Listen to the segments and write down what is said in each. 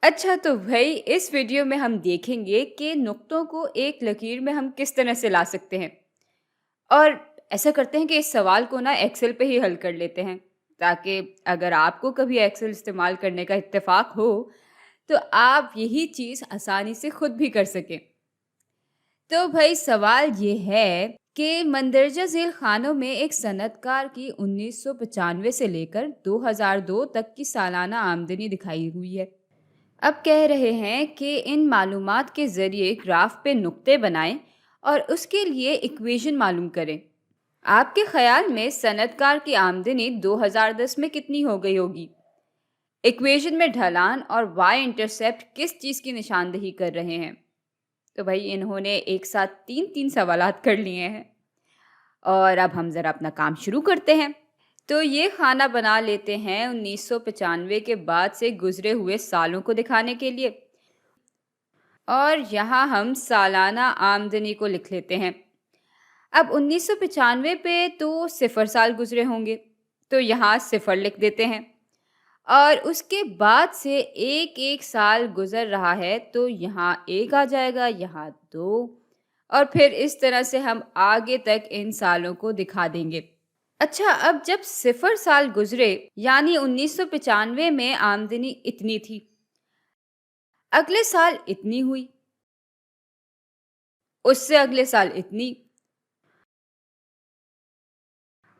अच्छा, तो भाई इस वीडियो में हम देखेंगे कि नुक्तों को एक लकीर में हम किस तरह से ला सकते हैं। और ऐसा करते हैं कि इस सवाल को ना एक्सेल पे ही हल कर लेते हैं, ताकि अगर आपको कभी एक्सेल इस्तेमाल करने का इत्तेफाक हो, तो आप यही चीज़ आसानी से खुद भी कर सकें। तो भाई सवाल ये है कि मंदरजा झेल खानों में एक सनतकार की 1995 से लेकर 2002 तक की सालाना आमदनी दिखाई हुई है। अब कह रहे हैं कि इन मालूमात के ज़रिए ग्राफ पे नुक्ते बनाएं और उसके लिए इक्वेशन मालूम करें। आपके ख्याल में सनतकार की आमदनी 2010 में कितनी हो गई होगी? इक्वेशन में ढलान और वाई इंटरसेप्ट किस चीज़ की निशानदही कर रहे हैं? तो भाई इन्होंने एक साथ तीन तीन सवालात कर लिए हैं। और अब हम ज़रा अपना काम शुरू करते हैं। तो ये खाना बना लेते हैं 1995 के बाद से गुजरे हुए सालों को दिखाने के लिए। और यहाँ हम सालाना आमदनी को लिख लेते हैं। अब 1995 पे तो सिफर साल गुजरे होंगे, तो यहाँ सिफर लिख देते हैं। और उसके बाद से एक एक साल गुजर रहा है, तो यहाँ एक आ जाएगा, यहाँ दो, और फिर इस तरह से हम आगे तक इन सालों को दिखा देंगे। अच्छा, अब जब सिफर साल गुजरे यानी 1995 में आमदनी इतनी थी, अगले साल इतनी हुई, उससे अगले साल इतनी,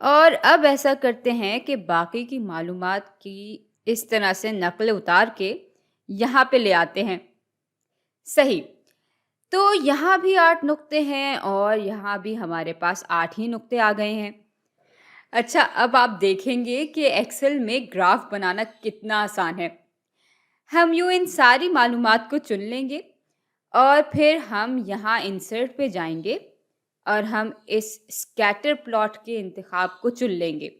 और अब ऐसा करते हैं कि बाकी की मालूमात की इस तरह से नकल उतार के यहाँ पे ले आते हैं। सही। तो यहाँ भी 8 नुक्ते हैं और यहाँ भी हमारे पास 8 ही नुक्ते आ गए हैं। अच्छा, अब आप देखेंगे कि एक्सेल में ग्राफ बनाना कितना आसान है। हम यूँ इन सारी मालूमात को चुन लेंगे और फिर हम यहाँ इंसर्ट पे जाएंगे और हम इस स्कैटर प्लॉट के इंतखाब को चुन लेंगे।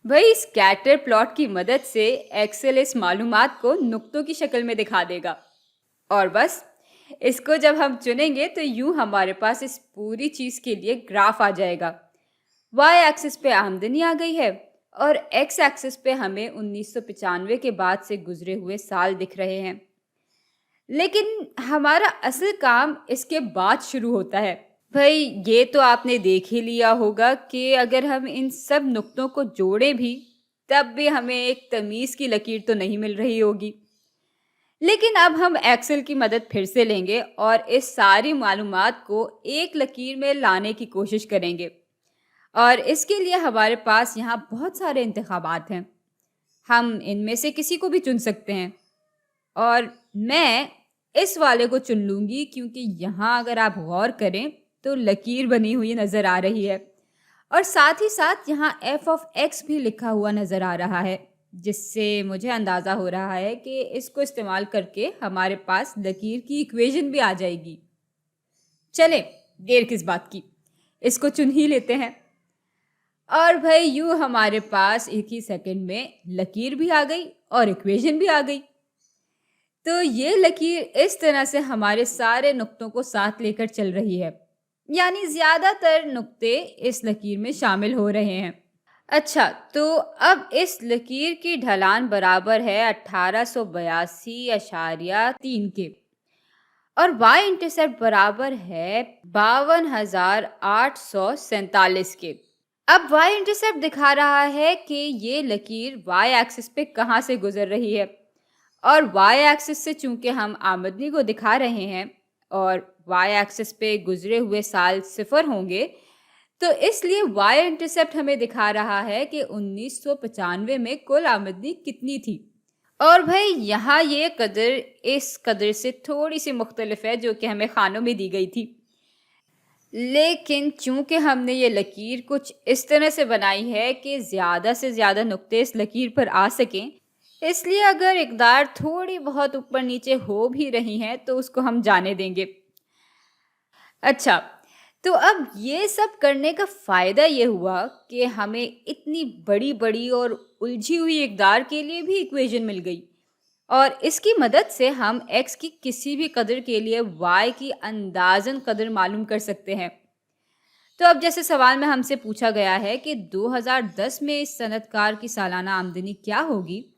भाई स्कैटर प्लॉट की मदद से एक्सेल इस मालूमात को नुक्तों की शक्ल में दिखा देगा। और बस इसको जब हम चुनेंगे तो यूं हमारे पास इस पूरी चीज़ के लिए ग्राफ आ जाएगा। वाई एक्सिस पे आमदनी आ गई है और एक्स एक्सिस पे हमें 1995 के बाद से गुजरे हुए साल दिख रहे हैं। लेकिन हमारा असल काम इसके बाद शुरू होता है। भाई ये तो आपने देख ही लिया होगा कि अगर हम इन सब नुक्तों को जोड़ें भी, तब भी हमें एक तमीज़ की लकीर तो नहीं मिल रही होगी। लेकिन अब हम एक्सेल की मदद फिर से लेंगे और इस सारी मालूमात को एक लकीर में लाने की कोशिश करेंगे। और इसके लिए हमारे पास यहाँ बहुत सारे इंतखाबात हैं। हम इनमें से किसी को भी चुन सकते हैं और मैं इस वाले को चुन लूँगी, क्योंकि यहाँ अगर आप गौर करें तो लकीर बनी हुई नज़र आ रही है और साथ ही साथ यहाँ एफ ऑफ एक्स भी लिखा हुआ नज़र आ रहा है, जिससे मुझे अंदाज़ा हो रहा है कि इसको इस्तेमाल करके हमारे पास लकीर की इक्वेशन भी आ जाएगी। चलें, देर किस बात की, इसको चुन ही लेते हैं। और भाई यूँ हमारे पास एक ही सेकंड में लकीर भी आ गई और इक्वेशन भी आ गई। तो ये लकीर इस तरह से हमारे सारे नुक्तों को साथ लेकर चल रही है, यानी ज़्यादातर नुक्ते इस लकीर में शामिल हो रहे हैं। अच्छा, तो अब इस लकीर की ढलान बराबर है 1882.3 के और वाई इंटरसेप्ट बराबर है 52,847 के। अब वाई इंटरसेप्ट दिखा रहा है कि ये लकीर वाई एक्सिस पे कहाँ से गुजर रही है, और वाई एक्सिस से चूंकि हम आमदनी को दिखा रहे हैं और वाई एक्सिस पे गुजरे हुए साल सिफर होंगे, तो इसलिए वाई इंटरसेप्ट हमें दिखा रहा है कि 1995 में कुल आमदनी कितनी थी। और भाई यहाँ ये कदर इस कदर से थोड़ी सी मुख्तलिफ है जो कि हमें खानों में दी गई थी। लेकिन चूंकि हमने ये लकीर कुछ इस तरह से बनाई है कि ज़्यादा से ज़्यादा नुक्ते इस लकीर पर आ सकें, इसलिए अगर इकदार थोड़ी बहुत ऊपर नीचे हो भी रही हैं तो उसको हम जाने देंगे। अच्छा, तो अब ये सब करने का फ़ायदा ये हुआ कि हमें इतनी बड़ी बड़ी और उलझी हुई इकदार के लिए भी इक्वेशन मिल गई और इसकी मदद से हम x की किसी भी कदर के लिए y की अंदाज़न कदर मालूम कर सकते हैं। तो अब जैसे सवाल में हमसे पूछा गया है कि 2010 में इस सनतकार की सालाना आमदनी क्या होगी,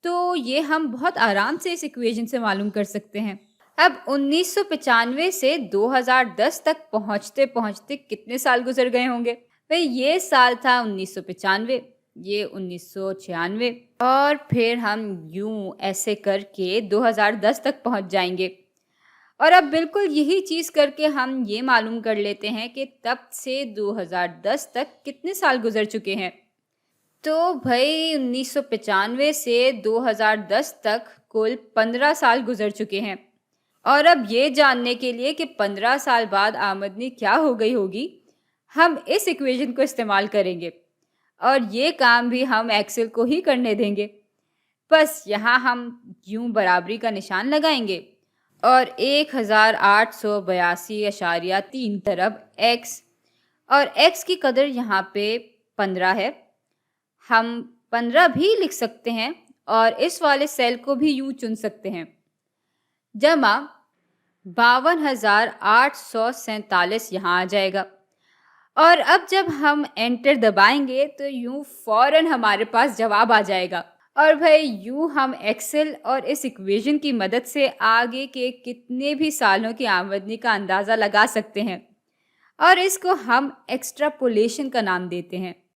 तो ये हम बहुत आराम से इस इक्वेशन से मालूम कर सकते हैं। अब 1995 से 2010 तक पहुंचते पहुंचते कितने साल गुजर गए होंगे? भाई ये साल था 1995, ये 1996 और फिर हम यूं ऐसे करके 2010 तक पहुंच जाएंगे। और अब बिल्कुल यही चीज़ करके हम ये मालूम कर लेते हैं कि तब से 2010 तक कितने साल गुजर चुके हैं। तो भाई 1995 से 2010 तक कुल 15 साल गुजर चुके हैं। और अब ये जानने के लिए कि 15 साल बाद आमदनी क्या हो गई होगी, हम इस इक्वेशन को इस्तेमाल करेंगे और ये काम भी हम एक्सेल को ही करने देंगे। बस यहाँ हम यूं बराबरी का निशान लगाएंगे और 1882.3 तरफ x और x की कदर यहाँ पे 15 है। हम 15 भी लिख सकते हैं और इस वाले सेल को भी यूं चुन सकते हैं, जमा 52,847 यहाँ आ जाएगा। और अब जब हम एंटर दबाएंगे तो यूं फौरन हमारे पास जवाब आ जाएगा। और भाई यूं हम एक्सेल और इस इक्वेशन की मदद से आगे के कितने भी सालों की आमदनी का अंदाज़ा लगा सकते हैं और इसको हम एक्सट्रापोलेशन का नाम देते हैं।